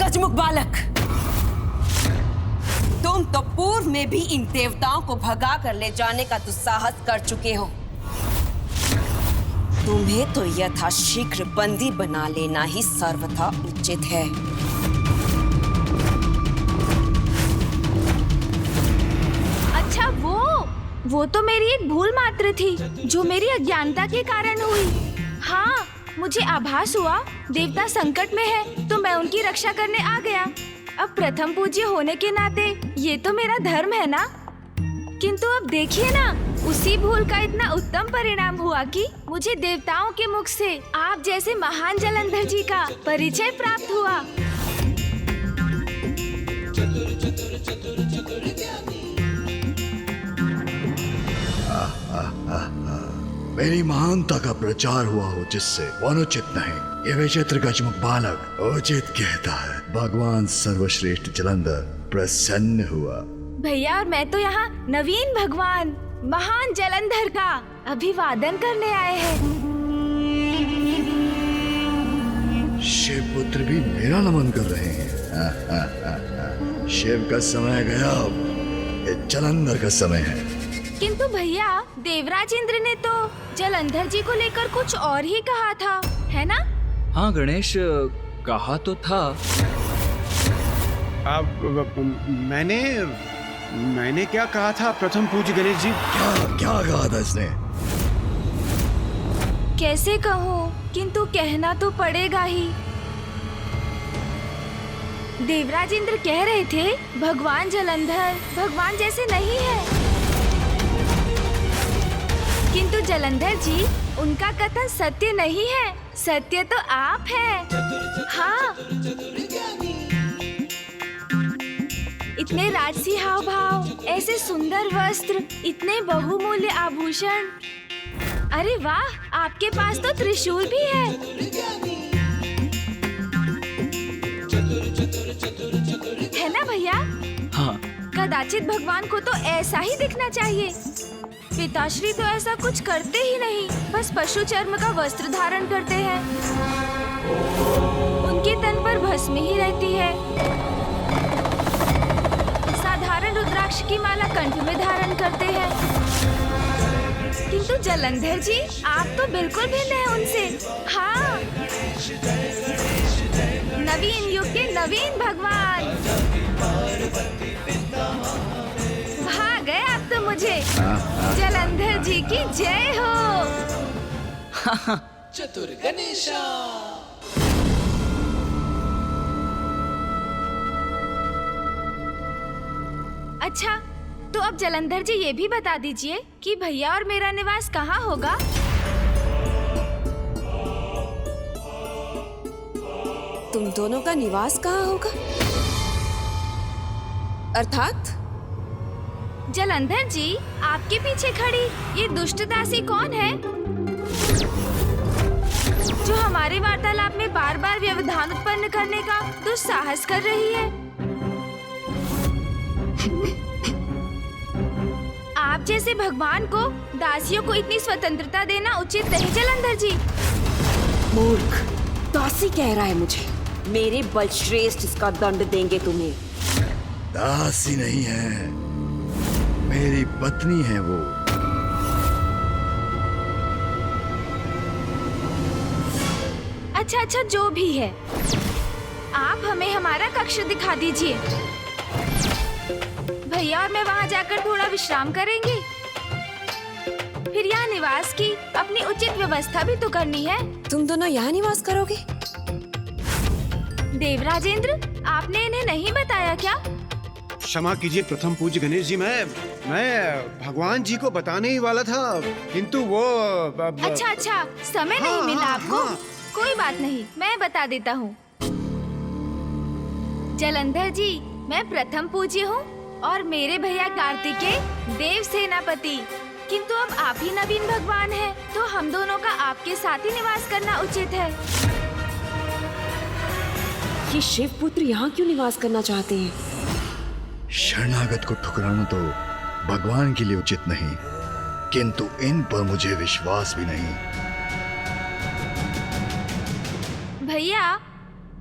गजमुख बालक, तुम तो पूर्व में भी इन देवताओं को भगा कर ले जाने का दुस्साहस कर चुके हो। तुम्हें तो यथाशीघ्र बंदी बना लेना ही सर्वथा उचित है। अच्छा, वो तो मेरी एक भूल मात्र थी जो मेरी अज्ञानता के कारण हुई। हाँ, मुझे आभास हुआ देवता संकट में है तो मैं उनकी रक्षा करने आ गया। अब प्रथम पूज्य होने के नाते ये तो मेरा धर्म है ना। किंतु अब देखिए ना, उसी भूल का इतना उत्तम परिणाम हुआ कि मुझे देवताओं के मुख से आप जैसे महान जलंधर जी का परिचय प्राप्त हुआ। मेरी महानता का प्रचार हुआ हो जिससे अनुचित नहीं, ये विचित्र गजमुख बालक उचित कहता है। भगवान सर्वश्रेष्ठ जलंधर प्रसन्न हुआ। भैया, और मैं तो यहाँ नवीन भगवान महान जलंधर का अभिवादन करने आए हैं। शिव पुत्र भी मेरा नमन कर रहे हैं। शिव का समय गया, अब ये जलंधर का समय है। किंतु भैया, देवराज इंद्र ने तो जलंधर जी को लेकर कुछ और ही कहा था, है ना? हाँ गणेश, कहा तो था। मैंने क्या कहा था प्रथम पूज्य गणेश जी? क्या कहा था इसने? कैसे कहूँ, किंतु कहना तो पड़ेगा ही। देवराज इंद्र कह रहे थे भगवान जलंधर भगवान जैसे नहीं है, किंतु जलंधर जी, उनका कथन सत्य नहीं है। सत्य तो आप हैं। हाँ, इतने राजसी हाव भाव, ऐसे सुंदर वस्त्र, इतने बहुमूल्य आभूषण। अरे वाह, आपके पास तो त्रिशूल भी है। है ना भैया? हाँ। कदाचित भगवान को तो ऐसा ही दिखना चाहिए। पिताश्री तो ऐसा कुछ करते ही नहीं, बस पशु चर्म का वस्त्र धारण करते हैं। उनके तन पर भस्म ही रहती है। साधारण रुद्राक्ष की माला कंठ में धारण करते हैं। किंतु जलंधर जी, आप तो बिल्कुल भिन्न हैं उनसे। हाँ, नवीन युग के नवीन भगवान। भाग गए आप तो मुझे। जलंधर जी की जय हो। चतुर गणेशा। अच्छा, तो अब जलंधर जी ये भी बता दीजिए कि भैया और मेरा निवास कहाँ होगा? तुम दोनों का निवास कहाँ होगा? अर्थात? जलंधर जी, आपके पीछे खड़ी ये दुष्ट दासी कौन है जो हमारे वार्तालाप में बार बार व्यवधान उत्पन्न करने का दुस्साहस कर रही है? आप जैसे भगवान को दासियों को इतनी स्वतंत्रता देना उचित नहीं जलंधर जी। मूर्ख, दासी कह रहा है मुझे। मेरे बलश्रेष्ठ इसका दंड देंगे तुम्हें। दासी नहीं है, मेरी पत्नी है वो। अच्छा, जो भी है, आप हमें हमारा कक्ष दिखा दीजिए। भैया और मैं वहाँ जाकर थोड़ा विश्राम करेंगे। फिर यहाँ निवास की अपनी उचित व्यवस्था भी तो करनी है। तुम दोनों यहाँ निवास करोगे? देवराजेंद्र, आपने इन्हें नहीं बताया क्या? क्षमा कीजिए प्रथम पूज्य गणेश जी, मैं भगवान जी को बताने ही वाला था, किंतु वो अच्छा, समय नहीं मिला आपको? कोई बात नहीं, मैं बता देता हूँ। जलंधर जी, मैं प्रथम पूज्य हूँ और मेरे भैया कार्तिकेय देव सेनापति। किंतु अब आप ही नवीन भगवान हैं, तो हम दोनों का आपके साथ ही निवास करना उचित है। ये शिव पुत्र यहाँ क्यों निवास करना चाहते हैं? शरणागत को ठुकराना तो भगवान के लिए उचित नहीं, किंतु इन पर मुझे विश्वास भी नहीं। भैया,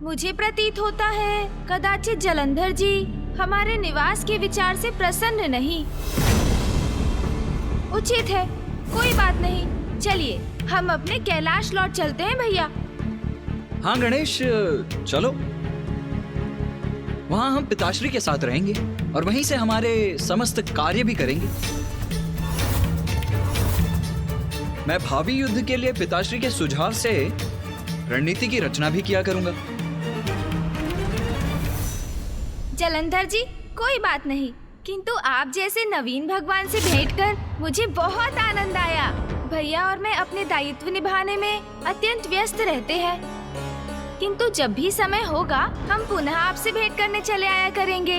मुझे प्रतीत होता है कदाचित जलंधर जी हमारे निवास के विचार से प्रसन्न नहीं। उचित है, कोई बात नहीं। चलिए हम अपने कैलाश लौट चलते हैं भैया। हाँ गणेश, चलो। वहाँ हम पिताश्री के साथ रहेंगे और वहीं से हमारे समस्त कार्य भी करेंगे। मैं भावी युद्ध के लिए पिताश्री के सुझाव से रणनीति की रचना भी किया करूंगा। जलंधर जी कोई बात नहीं, किंतु आप जैसे नवीन भगवान से भेंट कर मुझे बहुत आनंद आया। भैया और मैं अपने दायित्व निभाने में अत्यंत व्यस्त रहते हैं, किंतु जब भी समय होगा हम पुनः आपसे भेंट करने चले आया करेंगे।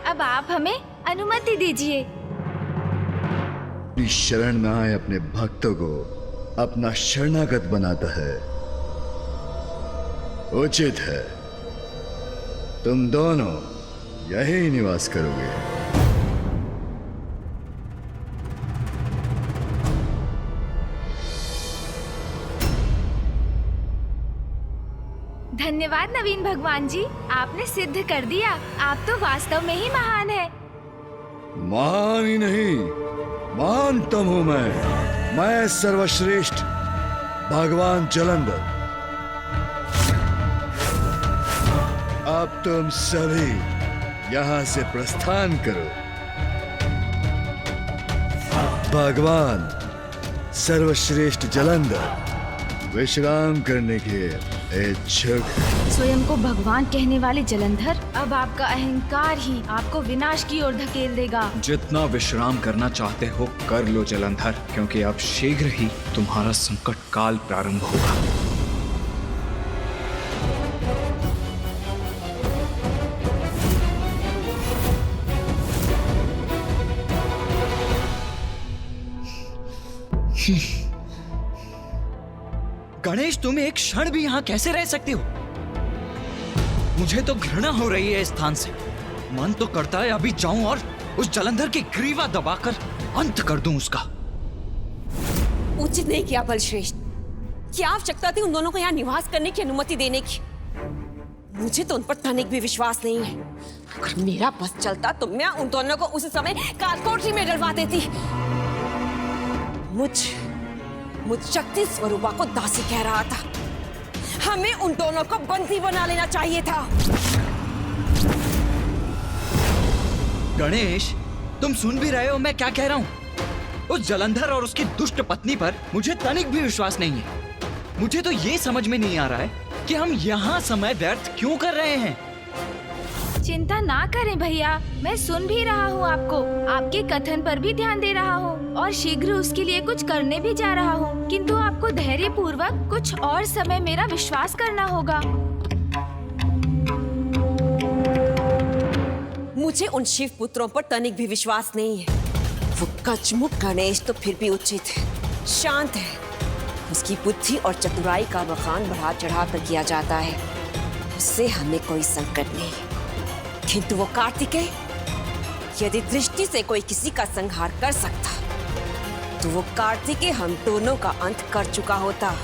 अब आप हमें अनुमति दीजिए। अपनी शरण में आए अपने भक्तों को अपना शरणागत बनाता है। उचित है, तुम दोनों यही निवास करोगे। धन्यवाद नवीन भगवान जी, आपने सिद्ध कर दिया। आप तो वास्तव में ही महान है। महान ही नहीं, महानतम हूं मैं सर्वश्रेष्ठ भगवान जलंधर। अब तुम सभी यहां से प्रस्थान करो। भगवान सर्वश्रेष्ठ जलंधर विश्राम करने के इच्छुक। स्वयं को भगवान कहने वाले जलंधर, अब आपका अहंकार ही आपको विनाश की ओर धकेल देगा। जितना विश्राम करना चाहते हो कर लो जलंधर, क्योंकि अब शीघ्र ही तुम्हारा संकट काल प्रारंभ होगा। गणेश, तुम एक क्षण भी यहाँ कैसे रह सकते हो? मुझे तो घृणा हो रही है इस स्थान से। मन तो करता है अभी जाऊं और उस जलंधर की ग्रीवा दबाकर अंत कर दूं उसका। उचित नहीं किया बलश्रेष्ठ। क्या आवश्यकता थी उन दोनों को यहाँ निवास करने की अनुमति देने की? मुझे तो उन पर तनिक भी विश्वास नहीं है। अगर मेरा बस चलता तो मैं उन दोनों को उस समय कालकोठरी में डलवा देती। मुझ शक्ति स्वरूपा को दासी कह रहा था। हमें उन दोनों को बंदी बना लेना चाहिए था। गणेश, तुम सुन भी रहे हो मैं क्या कह रहा हूँ? उस जलंधर और उसकी दुष्ट पत्नी पर मुझे तनिक भी विश्वास नहीं है। मुझे तो ये समझ में नहीं आ रहा है कि हम यहाँ समय व्यर्थ क्यों कर रहे हैं। चिंता ना करें भैया, मैं सुन भी रहा हूँ आपको, आपके कथन पर भी ध्यान दे रहा हूँ और शीघ्र उसके लिए कुछ करने भी जा रहा हूँ। किंतु आपको धैर्य पूर्वक कुछ और समय मेरा विश्वास करना होगा। मुझे उन शिव पुत्रों पर तनिक भी विश्वास नहीं है। वो कचमुख गणेश तो फिर भी उचित है, शांत है। उसकी बुद्धि और चतुराई का बखान बढ़ा चढ़ा कर किया जाता है। उससे हमें कोई संकट नहीं। किंतु वो कार्तिकेय, यदि दृष्टि से कोई किसी का संहार कर सकता तो वो कार्तिकेय हम दोनों का अंत कर चुका होता।